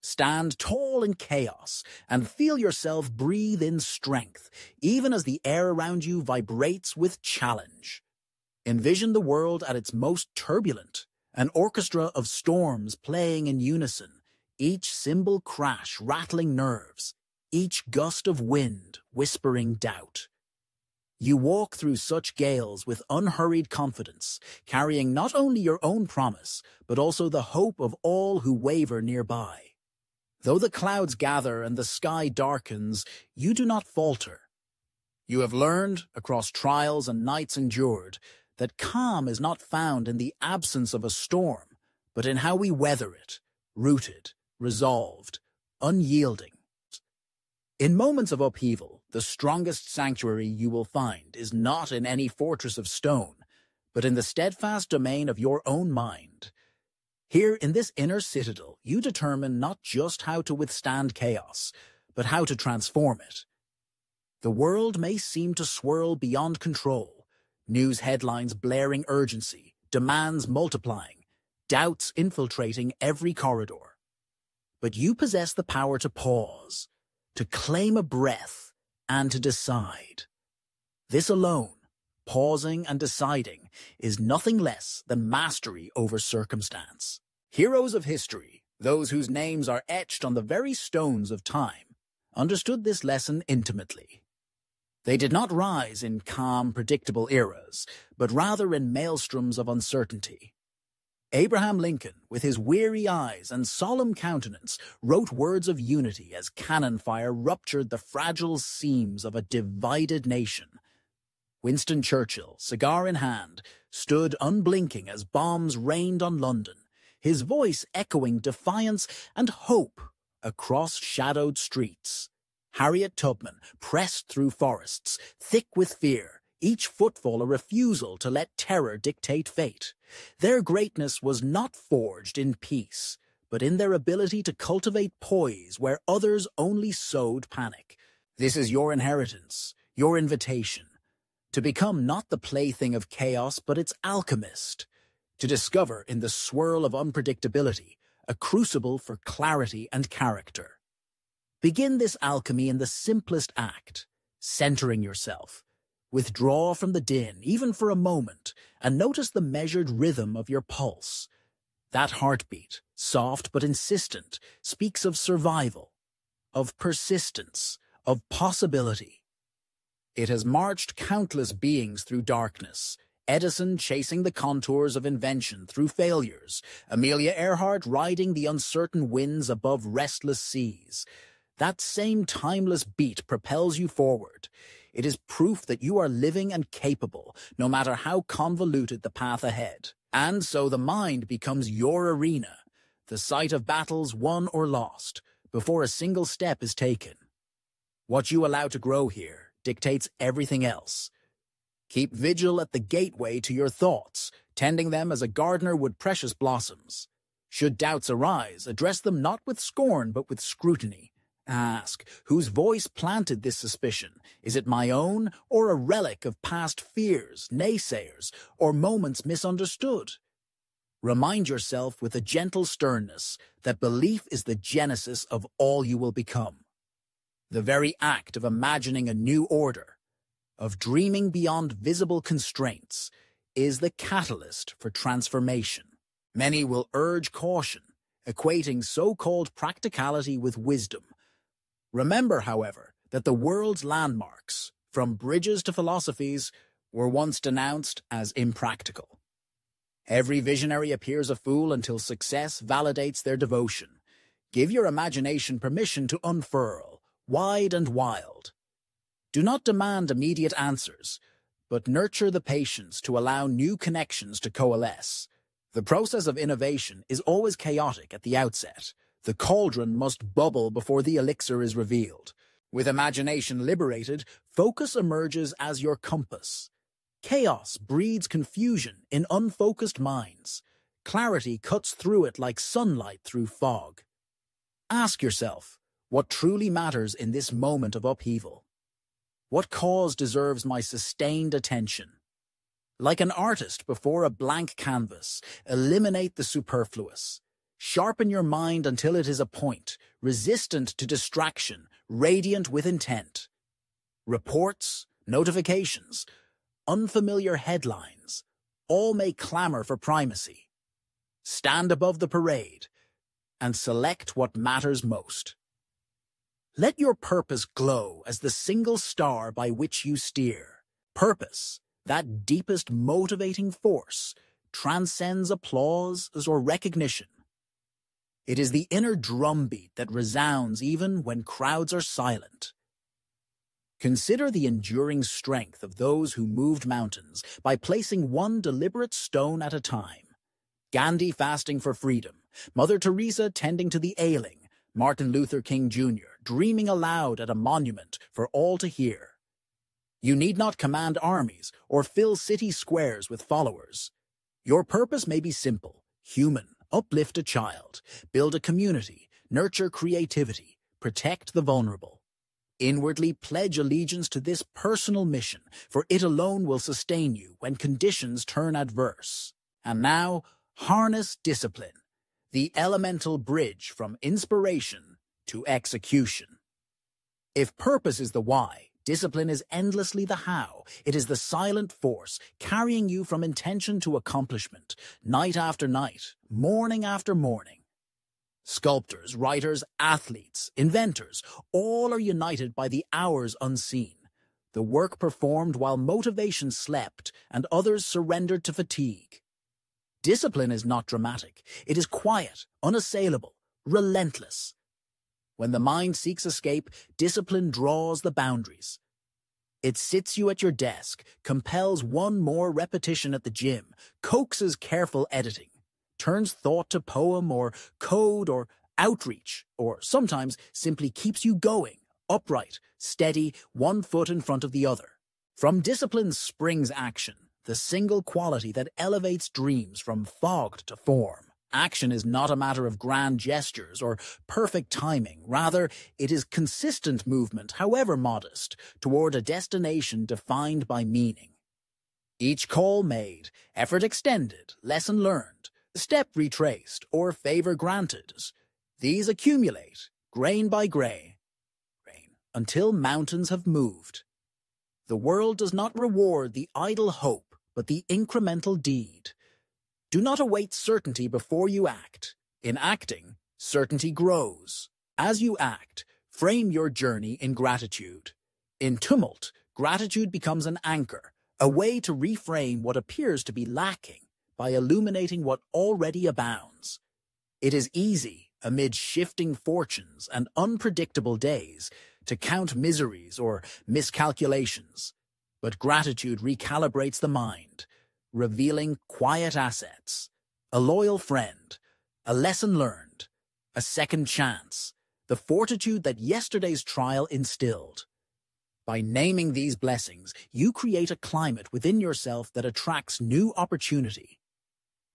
Stand tall in chaos and feel yourself breathe in strength, even as the air around you vibrates with challenge. Envision the world at its most turbulent, an orchestra of storms playing in unison, each cymbal crash rattling nerves, each gust of wind whispering doubt. You walk through such gales with unhurried confidence, carrying not only your own promise, but also the hope of all who waver nearby. Though the clouds gather and the sky darkens, you do not falter. You have learned, across trials and nights endured, that calm is not found in the absence of a storm, but in how we weather it, rooted, resolved, unyielding. In moments of upheaval, the strongest sanctuary you will find is not in any fortress of stone, but in the steadfast domain of your own mind. Here, in this inner citadel, you determine not just how to withstand chaos, but how to transform it. The world may seem to swirl beyond control, news headlines blaring urgency, demands multiplying, doubts infiltrating every corridor. But you possess the power to pause, to claim a breath, and to decide. This alone, pausing and deciding, is nothing less than mastery over circumstance. Heroes of history, those whose names are etched on the very stones of time, understood this lesson intimately. They did not rise in calm, predictable eras, but rather in maelstroms of uncertainty. Abraham Lincoln, with his weary eyes and solemn countenance, wrote words of unity as cannon fire ruptured the fragile seams of a divided nation. Winston Churchill, cigar in hand, stood unblinking as bombs rained on London, his voice echoing defiance and hope across shadowed streets. Harriet Tubman pressed through forests, thick with fear, each footfall a refusal to let terror dictate fate. Their greatness was not forged in peace, but in their ability to cultivate poise where others only sowed panic. This is your inheritance, your invitation, to become not the plaything of chaos but its alchemist, to discover in the swirl of unpredictability a crucible for clarity and character. Begin this alchemy in the simplest act, centering yourself. Withdraw from the din, even for a moment, and notice the measured rhythm of your pulse. That heartbeat, soft but insistent, speaks of survival, of persistence, of possibility. It has marched countless beings through darkness, Edison chasing the contours of invention through failures, Amelia Earhart riding the uncertain winds above restless seas. That same timeless beat propels you forward. It is proof that you are living and capable, no matter how convoluted the path ahead. And so the mind becomes your arena, the site of battles won or lost, before a single step is taken. What you allow to grow here dictates everything else. Keep vigil at the gateway to your thoughts, tending them as a gardener would precious blossoms. Should doubts arise, address them not with scorn but with scrutiny. Ask, whose voice planted this suspicion? Is it my own, or a relic of past fears, naysayers, or moments misunderstood? Remind yourself with a gentle sternness that belief is the genesis of all you will become. The very act of imagining a new order, of dreaming beyond visible constraints, is the catalyst for transformation. Many will urge caution, equating so-called practicality with wisdom. Remember, however, that the world's landmarks, from bridges to philosophies, were once denounced as impractical. Every visionary appears a fool until success validates their devotion. Give your imagination permission to unfurl, wide and wild. Do not demand immediate answers, but nurture the patience to allow new connections to coalesce. The process of innovation is always chaotic at the outset. The cauldron must bubble before the elixir is revealed. With imagination liberated, focus emerges as your compass. Chaos breeds confusion in unfocused minds. Clarity cuts through it like sunlight through fog. Ask yourself, what truly matters in this moment of upheaval? What cause deserves my sustained attention? Like an artist before a blank canvas, eliminate the superfluous. Sharpen your mind until it is a point, resistant to distraction, radiant with intent. Reports, notifications, unfamiliar headlines, all may clamor for primacy. Stand above the parade and select what matters most. Let your purpose glow as the single star by which you steer. Purpose, that deepest motivating force, transcends applause or recognition. It is the inner drumbeat that resounds even when crowds are silent. Consider the enduring strength of those who moved mountains by placing one deliberate stone at a time. Gandhi fasting for freedom, Mother Teresa tending to the ailing, Martin Luther King Jr. dreaming aloud at a monument for all to hear. You need not command armies or fill city squares with followers. Your purpose may be simple, human. Uplift a child, build a community, nurture creativity, protect the vulnerable. Inwardly pledge allegiance to this personal mission, for it alone will sustain you when conditions turn adverse. And now, harness discipline, the elemental bridge from inspiration to execution. If purpose is the why, discipline is endlessly the how. It is the silent force carrying you from intention to accomplishment, night after night, morning after morning. Sculptors, writers, athletes, inventors, all are united by the hours unseen, the work performed while motivation slept and others surrendered to fatigue. Discipline is not dramatic. It is quiet, unassailable, relentless. When the mind seeks escape, discipline draws the boundaries. It sits you at your desk, compels one more repetition at the gym, coaxes careful editing, turns thought to poem or code or outreach, or sometimes simply keeps you going, upright, steady, one foot in front of the other. From discipline springs action, the single quality that elevates dreams from fogged to form. Action is not a matter of grand gestures or perfect timing. Rather, it is consistent movement, however modest, toward a destination defined by meaning. Each call made, effort extended, lesson learned, step retraced, or favor granted. These accumulate, grain by grain, until mountains have moved. The world does not reward the idle hope, but the incremental deed. Do not await certainty before you act. In acting, certainty grows. As you act, frame your journey in gratitude. In tumult, gratitude becomes an anchor, a way to reframe what appears to be lacking by illuminating what already abounds. It is easy, amid shifting fortunes and unpredictable days, to count miseries or miscalculations. But gratitude recalibrates the mind, revealing quiet assets, a loyal friend, a lesson learned, a second chance, the fortitude that yesterday's trial instilled. By naming these blessings, you create a climate within yourself that attracts new opportunity.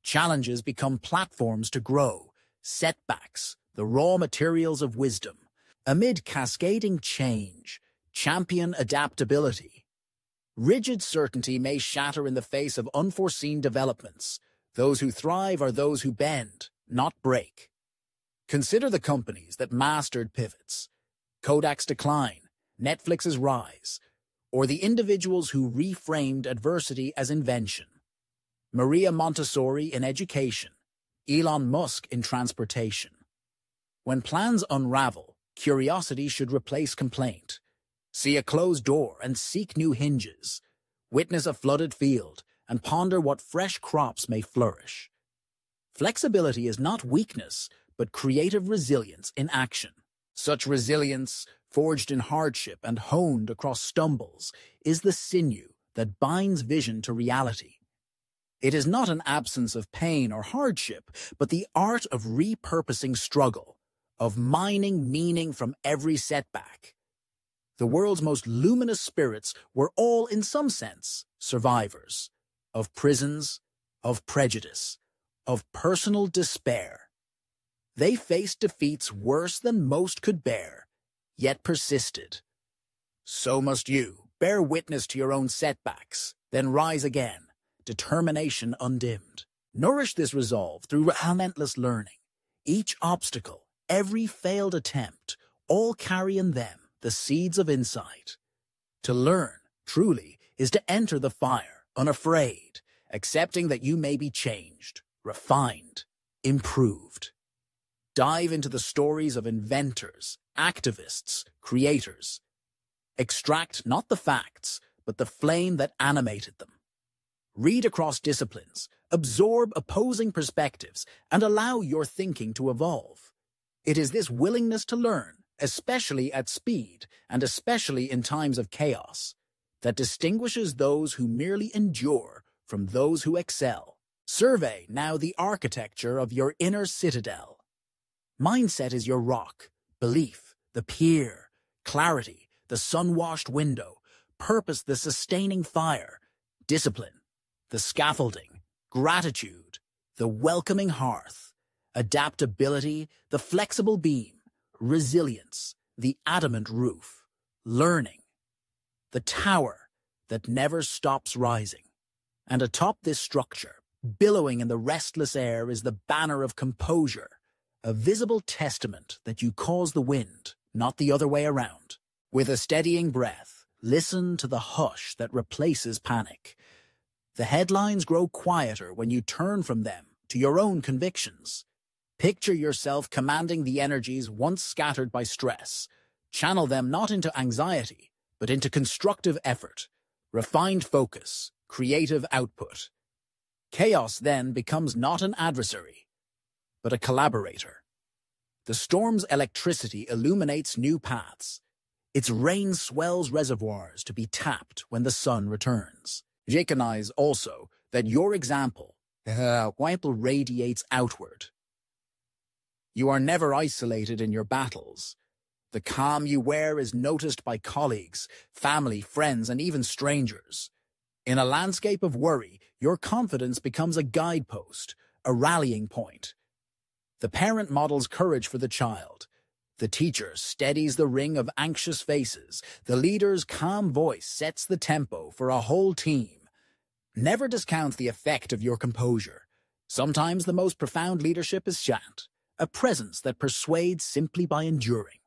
Challenges become platforms to grow, setbacks, the raw materials of wisdom. Amid cascading change, champion adaptability. Rigid certainty may shatter in the face of unforeseen developments. Those who thrive are those who bend, not break. Consider the companies that mastered pivots. Kodak's decline, Netflix's rise, or the individuals who reframed adversity as invention. Maria Montessori in education, Elon Musk in transportation. When plans unravel, curiosity should replace complaint. See a closed door and seek new hinges. Witness a flooded field and ponder what fresh crops may flourish. Flexibility is not weakness, but creative resilience in action. Such resilience, forged in hardship and honed across stumbles, is the sinew that binds vision to reality. It is not an absence of pain or hardship, but the art of repurposing struggle, of mining meaning from every setback. The world's most luminous spirits were all, in some sense, survivors of prisons, of prejudice, of personal despair. They faced defeats worse than most could bear, yet persisted. So must you. Bear witness to your own setbacks, then rise again, determination undimmed. Nourish this resolve through relentless learning. Each obstacle, every failed attempt, all carry in them the seeds of insight. To learn, truly, is to enter the fire, unafraid, accepting that you may be changed, refined, improved. Dive into the stories of inventors, activists, creators. Extract not the facts, but the flame that animated them. Read across disciplines, absorb opposing perspectives, and allow your thinking to evolve. It is this willingness to learn, especially at speed and especially in times of chaos, that distinguishes those who merely endure from those who excel. Survey now the architecture of your inner citadel. Mindset is your rock, belief, the pier, clarity, the sun-washed window, purpose, the sustaining fire, discipline, the scaffolding, gratitude, the welcoming hearth, adaptability, the flexible beam, resilience, the adamant roof, learning, the tower that never stops rising. And atop this structure, billowing in the restless air, is the banner of composure, a visible testament that you cause the wind, not the other way around. With a steadying breath, listen to the hush that replaces panic. The headlines grow quieter when you turn from them to your own convictions. Picture yourself commanding the energies once scattered by stress. Channel them not into anxiety, but into constructive effort, refined focus, creative output. Chaos then becomes not an adversary, but a collaborator. The storm's electricity illuminates new paths. Its rain swells reservoirs to be tapped when the sun returns. Recognize also that your example radiates outward. You are never isolated in your battles. The calm you wear is noticed by colleagues, family, friends, and even strangers. In a landscape of worry, your confidence becomes a guidepost, a rallying point. The parent models courage for the child. The teacher steadies the ring of anxious faces. The leader's calm voice sets the tempo for a whole team. Never discount the effect of your composure. Sometimes the most profound leadership is chant, a presence that persuades simply by enduring.